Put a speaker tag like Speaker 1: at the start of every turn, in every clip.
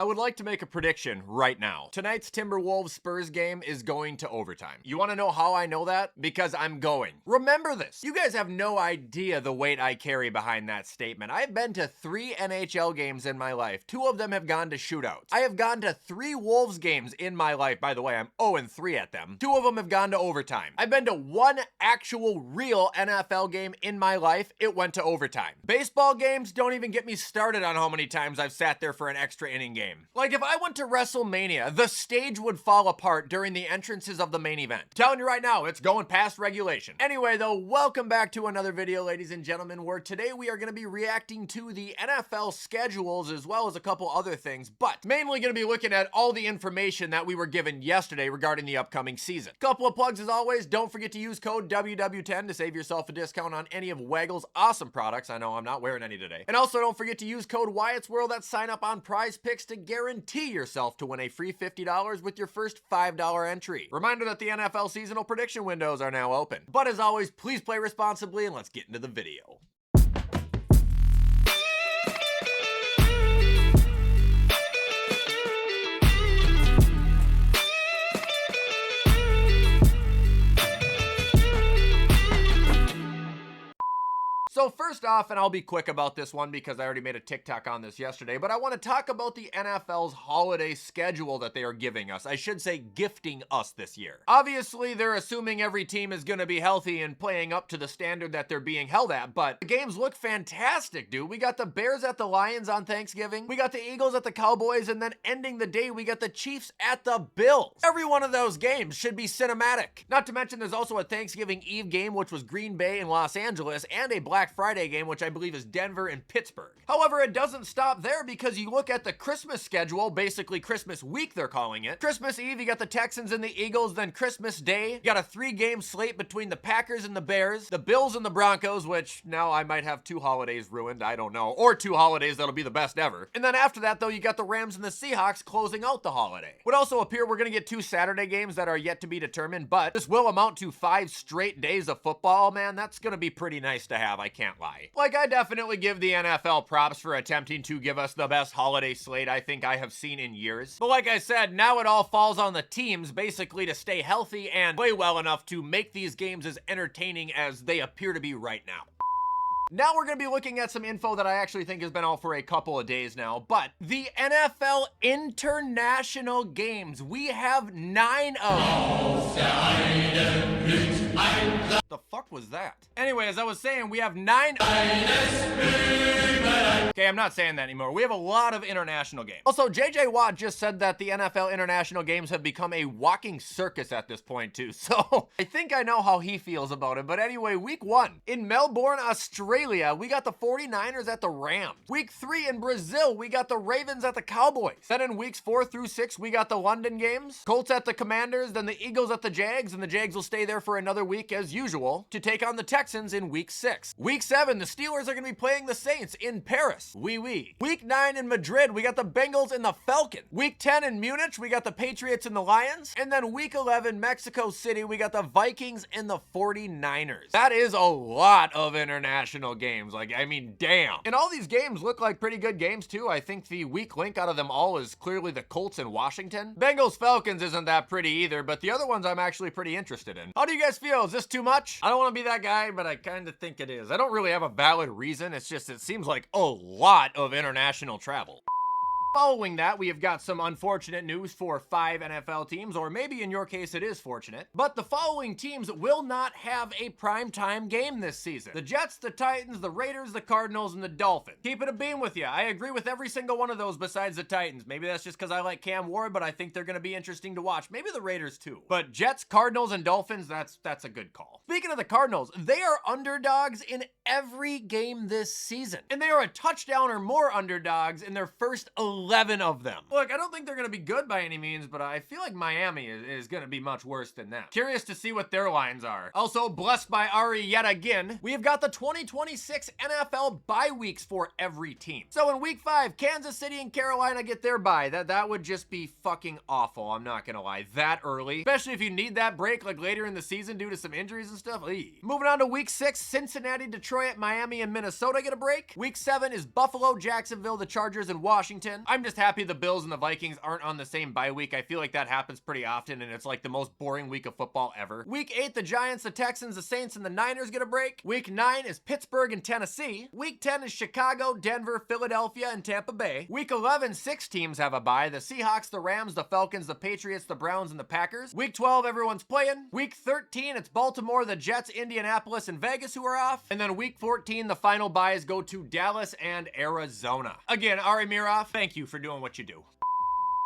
Speaker 1: I would like to make a prediction right now. Tonight's Timberwolves-Spurs game is going to overtime. You want to know how I know that? Because I'm going. Remember this. You guys have no idea the weight I carry behind that statement. I've been to 3 NHL games in my life. 2 of them have gone to shootouts. I have gone to 3 Wolves games in my life. By the way, I'm 0-3 at them. 2 of them have gone to overtime. I've been to 1 actual real NFL game in my life. It went to overtime. Baseball games, don't even get me started on how many times I've sat there for an extra inning game. Like if I went to WrestleMania, the stage would fall apart during the entrances of the main event. I'm telling you right now, it's going past regulation. Anyway though, welcome back to another video, ladies and gentlemen, where today we are going to be reacting to the NFL schedules as well as a couple other things, but mainly going to be looking at all the information that we were given yesterday regarding the upcoming season. Couple of plugs as always, don't forget to use code WW10 to save yourself a discount on any of WyattzWorld's awesome products. I know I'm not wearing any today. And also don't forget to use code WyattzWorld at sign up on Prize Picks to guarantee yourself to win a free $50 with your first $5 entry. Reminder that the NFL seasonal prediction windows are now open. But as always, please play responsibly and let's get into the video. So first off, and I'll be quick about this one because I already made a TikTok on this yesterday, but I want to talk about the NFL's holiday schedule that they are giving us. I should say gifting us this year. Obviously, they're assuming every team is going to be healthy and playing up to the standard that they're being held at, but the games look fantastic, dude. We got the Bears at the Lions on Thanksgiving. We got the Eagles at the Cowboys, and then ending the day, we got the Chiefs at the Bills. Every one of those games should be cinematic. Not to mention, there's also a Thanksgiving Eve game, which was Green Bay and Los Angeles, and a Black Friday game, which I believe is Denver and Pittsburgh. However, it doesn't stop there because you look at the Christmas schedule, basically Christmas week they're calling it. Christmas Eve, you got the Texans and the Eagles, then Christmas Day, you got a 3-game slate between the Packers and the Bears, the Bills and the Broncos, which now I might have 2 holidays ruined, I don't know, or 2 holidays that'll be the best ever. And then after that, though, you got the Rams and the Seahawks closing out the holiday. Would also appear we're gonna get 2 Saturday games that are yet to be determined, but this will amount to 5 straight days of football, man. That's gonna be pretty nice to have, I can't lie. Like, I definitely give the NFL props for attempting to give us the best holiday slate I think I have seen in years. But like I said, now it all falls on the teams basically to stay healthy and play well enough to make these games as entertaining as they appear to be right now. Now we're going to be looking at some info that I actually think has been out for a couple of days now, but the NFL international games, we have 9 of them. The fuck was that? Anyway, as I was saying, we have 9 Okay, I'm not saying that anymore. We have a lot of international games. Also, JJ Watt just said that the NFL international games have become a walking circus at this point too, so I think I know how he feels about it. But anyway, week 1 in Melbourne, Australia, we got the 49ers at the Rams. Week 3 in Brazil, we got the Ravens at the Cowboys. Then in weeks 4 through 6, we got the London games, Colts at the Commanders, then the Eagles at the Jags, and the Jags will stay there for another week as usual to take on the Texans in week 6. Week 7, the Steelers are going to be playing the Saints in Paris. Oui. Week 9 in Madrid, we got the Bengals and the Falcons. Week 10 in Munich, we got the Patriots and the Lions. And then week 11, Mexico City, we got the Vikings and the 49ers. That is a lot of international games. Like, I mean, damn. And all these games look like pretty good games too. I think the weak link out of them all is clearly the Colts and Washington. Bengals Falcons isn't that pretty either, but the other ones I'm actually pretty interested in. How do you guys feel? Is this too much? I don't want to be that guy, but I kind of think it is. I don't really have a valid reason. It's just, it seems like a lot of international travel. Following that, we have got some unfortunate news for 5 NFL teams, or maybe in your case it is fortunate, but the following teams will not have a primetime game this season. The Jets, the Titans, the Raiders, the Cardinals, and the Dolphins. Keep it a beam with you. I agree with every single one of those besides the Titans. Maybe that's just because I like Cam Ward, but I think they're going to be interesting to watch. Maybe the Raiders too. But Jets, Cardinals, and Dolphins, that's a good call. Speaking of the Cardinals, they are underdogs in every game this season, and they are a touchdown or more underdogs in their first 11 of them. Look, I don't think they're going to be good by any means, but I feel like Miami is going to be much worse than them. Curious to see what their lines are. Also, blessed by Ari yet again, we have got the 2026 NFL bye weeks for every team. So in week 5, Kansas City and Carolina get their bye. That would just be fucking awful. I'm not going to lie. That early, especially if you need that break like later in the season due to some injuries and stuff. Eey. Moving on to week 6, Cincinnati, Detroit, Miami, and Minnesota get a break. Week 7 is Buffalo, Jacksonville, the Chargers, and Washington. I'm just happy the Bills and the Vikings aren't on the same bye week. I feel like that happens pretty often, and it's like the most boring week of football ever. Week 8, the Giants, the Texans, the Saints, and the Niners get a break. Week 9 is Pittsburgh and Tennessee. Week 10 is Chicago, Denver, Philadelphia, and Tampa Bay. Week 11, 6 teams have a bye. The Seahawks, the Rams, the Falcons, the Patriots, the Browns, and the Packers. Week 12, everyone's playing. Week 13, it's Baltimore, the Jets, Indianapolis, and Vegas who are off. And then week 14, the final byes go to Dallas and Arizona. Again, Ari Miroff, thank you for doing what you do.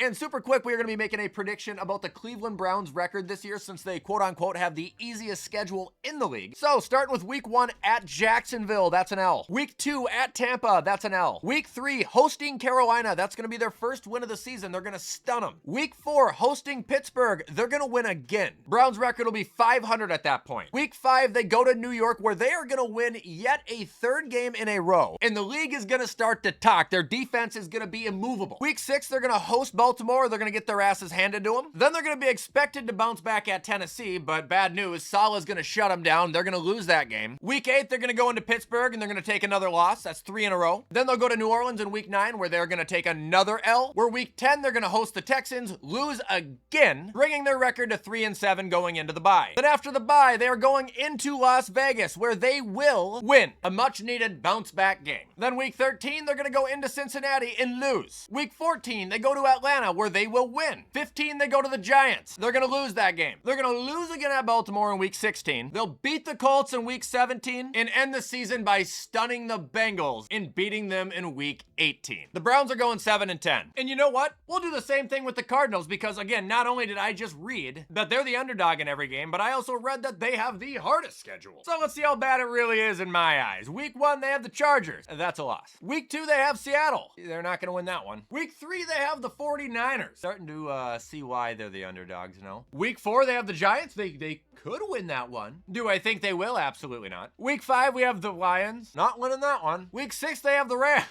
Speaker 1: And super quick, we are going to be making a prediction about the Cleveland Browns record this year since they quote-unquote have the easiest schedule in the league. So, starting with week 1 at Jacksonville, that's an L. Week 2 at Tampa, that's an L. Week 3 hosting Carolina, that's going to be their first win of the season. They're going to stun them. Week 4 hosting Pittsburgh, they're going to win again. Browns record will be 500 at that point. Week 5, they go to New York where they are going to win yet a third game in a row. And the league is going to start to talk. Their defense is going to be immovable. Week 6, they're going to host Baltimore. They're going to get their asses handed to them. Then they're going to be expected to bounce back at Tennessee, but bad news, Salah's going to shut them down. They're going to lose that game. Week 8, they're going to go into Pittsburgh and they're going to take another loss. That's 3 in a row. Then they'll go to New Orleans in week 9 where they're going to take another L. Where week 10, they're going to host the Texans, lose again, bringing their record to 3-7 going into the bye. Then after the bye, they are going into Las Vegas where they will win a much needed bounce back game. Then week 13, they're going to go into Cincinnati and lose. Week 14, they go to Atlanta where they will win. 15, they go to the Giants. They're going to lose that game. They're going to lose again at Baltimore in week 16. They'll beat the Colts in week 17 and end the season by stunning the Bengals and beating them in week 18. The Browns are going 7-10. And you know what? We'll do the same thing with the Cardinals because, again, not only did I just read that they're the underdog in every game, but I also read that they have the hardest schedule. So let's see how bad it really is in my eyes. Week 1, they have the Chargers. That's a loss. Week 2, they have Seattle. They're not going to win that one. Week 3, they have the 49ers. Starting to see why they're the underdogs, you know. Week 4, they have the Giants. They could win that one. Do I think they will? Absolutely not. Week 5, we have the Lions. Not winning that one. Week 6, they have the Rams.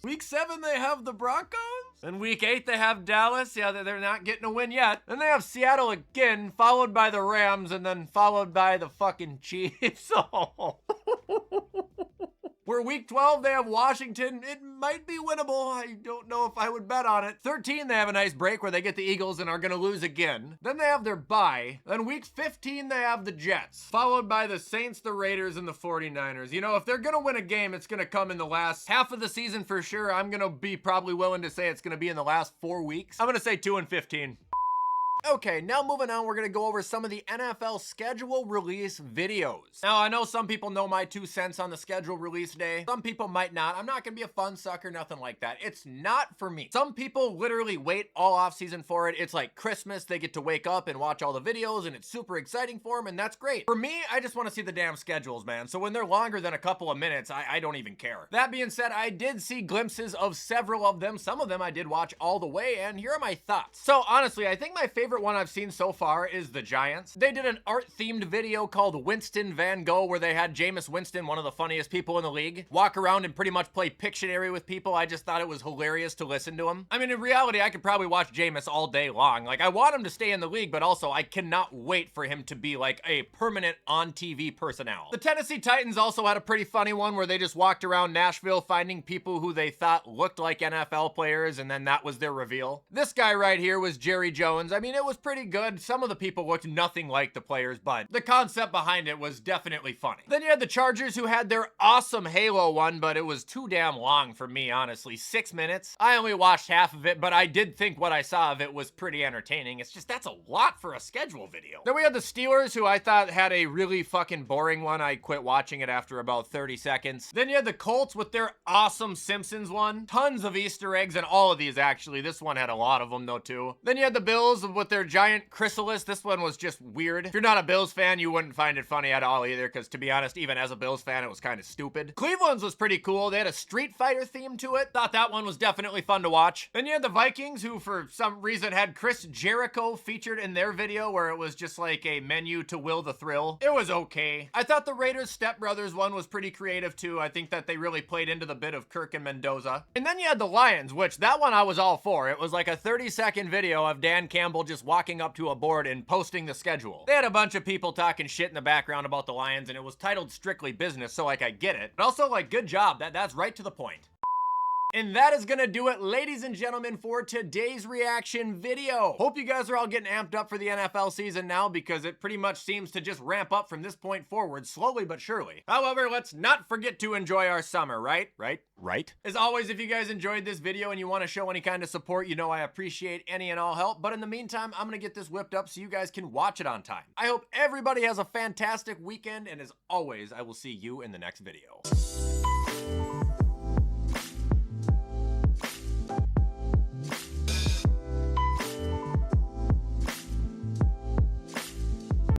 Speaker 1: Week 7, they have the Broncos. And week 8, they have Dallas. Yeah, they're not getting a win yet. Then they have Seattle again, followed by the Rams, and then followed by the fucking Chiefs. Where week 12, they have Washington. It might be winnable. I don't know if I would bet on it. 13, they have a nice break where they get the Eagles and are going to lose again. Then they have their bye. Then week 15, they have the Jets, followed by the Saints, the Raiders, and the 49ers. You know, if they're going to win a game, it's going to come in the last half of the season for sure. I'm going to be probably willing to say it's going to be in the last 4 weeks. I'm going to say 2-15. Okay, now moving on, we're going to go over some of the NFL schedule release videos. Now, I know some people know my 2 cents on the schedule release day. Some people might not. I'm not going to be a fun sucker, nothing like that. It's not for me. Some people literally wait all off season for it. It's like Christmas. They get to wake up and watch all the videos, and it's super exciting for them, and that's great. For me, I just want to see the damn schedules, man. So when they're longer than a couple of minutes, I don't even care. That being said, I did see glimpses of several of them. Some of them I did watch all the way, and here are my thoughts. So honestly, I think my favorite one I've seen so far is the Giants. They did an art-themed video called Winston Van Gogh where they had Jameis Winston, one of the funniest people in the league, walk around and pretty much play Pictionary with people. I just thought it was hilarious to listen to him. I mean, in reality, I could probably watch Jameis all day long. Like, I want him to stay in the league, but also I cannot wait for him to be like a permanent on-TV personnel. The Tennessee Titans also had a pretty funny one where they just walked around Nashville finding people who they thought looked like NFL players, and then that was their reveal. This guy right here was Jerry Jones. I mean, it was pretty good. Some of the people looked nothing like the players, but the concept behind it was definitely funny. Then you had the Chargers who had their awesome Halo one, but it was too damn long for me, honestly. 6 minutes. I only watched half of it, but I did think what I saw of it was pretty entertaining. It's just, that's a lot for a schedule video. Then we had the Steelers who I thought had a really fucking boring one. I quit watching it after about 30 seconds. Then you had the Colts with their awesome Simpsons one. Tons of Easter eggs in all of these, actually. This one had a lot of them, though, too. Then you had the Bills with their giant chrysalis. This one was just weird. If you're not a Bills fan, you wouldn't find it funny at all either, because to be honest, even as a Bills fan, it was kind of stupid. Cleveland's was pretty cool. They had a Street Fighter theme to it. Thought that one was definitely fun to watch. Then you had the Vikings, who for some reason had Chris Jericho featured in their video, where it was just like a menu to Will the Thrill. It was okay. I thought the Raiders Step Brothers one was pretty creative too. I think that they really played into the bit of Kirk and Mendoza. And then you had the Lions, which that one I was all for. It was like a 30-second video of Dan Campbell just walking up to a board and posting the schedule. They had a bunch of people talking shit in the background about the Lions, and it was titled Strictly Business, so like I get it. But also like, good job. That's right to the point. And that is gonna do it, ladies and gentlemen, for today's reaction video. Hope you guys are all getting amped up for the NFL season now, because it pretty much seems to just ramp up from this point forward, slowly but surely. However, let's not forget to enjoy our summer, right? As always, if you guys enjoyed this video and you want to show any kind of support, you know I appreciate any and all help. But in the meantime, I'm gonna get this whipped up so you guys can watch it on time. I hope everybody has a fantastic weekend, and as always, I will see you in the next video.